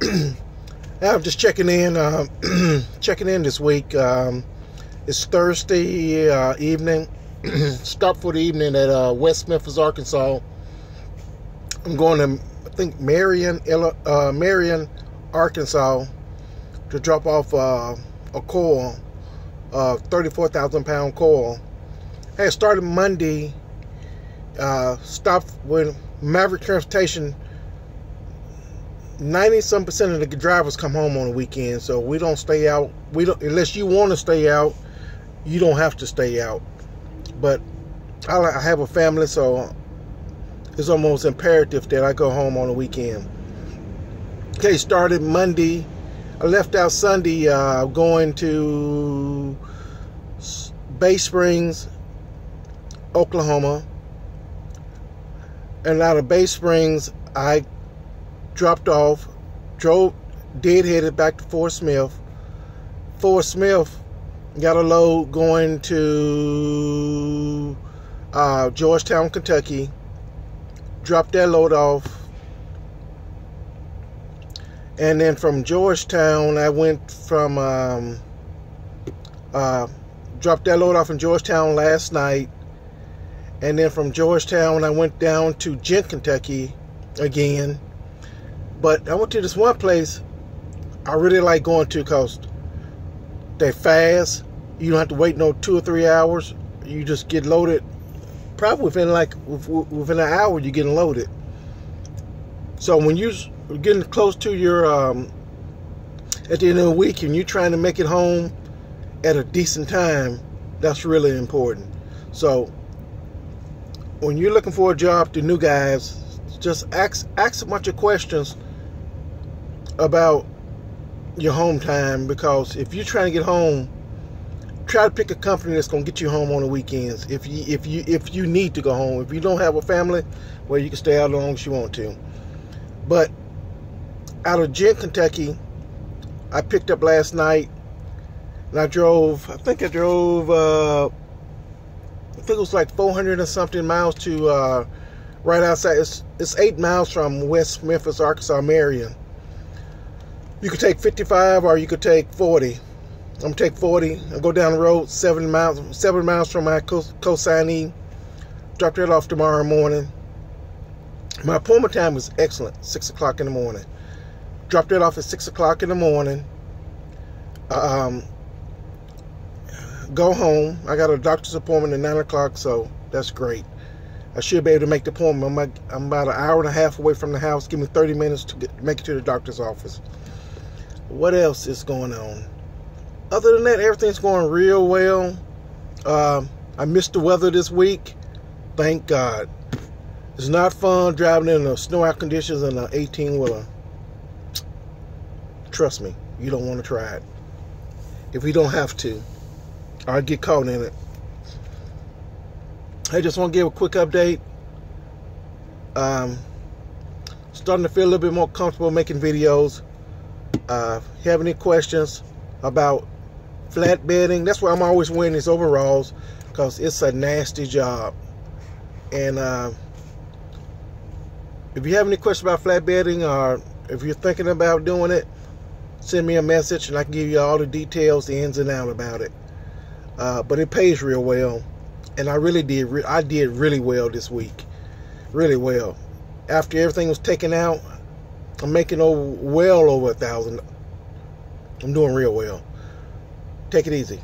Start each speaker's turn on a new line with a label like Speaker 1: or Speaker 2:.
Speaker 1: I'm just checking in. Checking in this week. It's Thursday evening. Stop for the evening at West Memphis, Arkansas. I'm going to, I think, Marion, Arkansas, to drop off a coil, 34,000-pound coil. Hey, it started Monday. Stopped with Maverick Transportation. 90-some% of the drivers come home on the weekend, so we don't stay out. We don't, unless you want to stay out. You don't have to stay out. But I have a family, so it's almost imperative that I go home on the weekend. Okay, started Monday. I left out Sunday, going to Bay Springs, Oklahoma. And out of Bay Springs, I dropped off, headed back to Fort Smith. Fort Smith, got a load going to Georgetown, Kentucky. Dropped that load off. And then from Georgetown, I went from, dropped that load off in Georgetown last night. And then from Georgetown, I went down to Gent, Kentucky again. But I went to this one place I really like going to because they're fast. You don't have to wait no 2 or 3 hours. You just get loaded. Probably within an hour, you're getting loaded. So when you're getting close to your, at the end of the week, and you're trying to make it home at a decent time, that's really important. So when you're looking for a job, the new guys, just ask a bunch of questions about your home time, because if you're trying to get home, try to pick a company that's going to get you home on the weekends. If you need to go home, if you don't have a family, well, you can stay out as long as you want to. But out of Gent, Kentucky, I picked up last night, and I think it was like 400 and something miles to right outside. It's 8 miles from West Memphis, Arkansas, Marion. You could take 55 or you could take 40. I'm gonna take 40. I'll go down the road 7 miles from my co-signee. Drop that off tomorrow morning. My appointment time was excellent, 6 o'clock in the morning. Drop that off at 6 o'clock in the morning. Go home. I got a doctor's appointment at 9 o'clock, so that's great. I should be able to make the appointment. I'm about an hour and a half away from the house. Give me 30 minutes to make it to the doctor's office. What else is going on? Other than that, everything's going real well. I missed the weather this week. Thank God. It's not fun driving in the snow-out conditions in an 18-wheeler. Trust me, you don't want to try it. If you don't have to, or get caught in it. I just want to give a quick update. Starting to feel a little bit more comfortable making videos. If you have any questions about flatbedding, that's why I'm always wearing these overalls, because it's a nasty job. And if you have any questions about flatbedding, or if you're thinking about doing it, send me a message and I can give you all the details, the ins and outs about it. But it pays real well, and I did really well this week, really well. After everything was taken out, I'm making well over $1,000. I'm doing real well. Take it easy.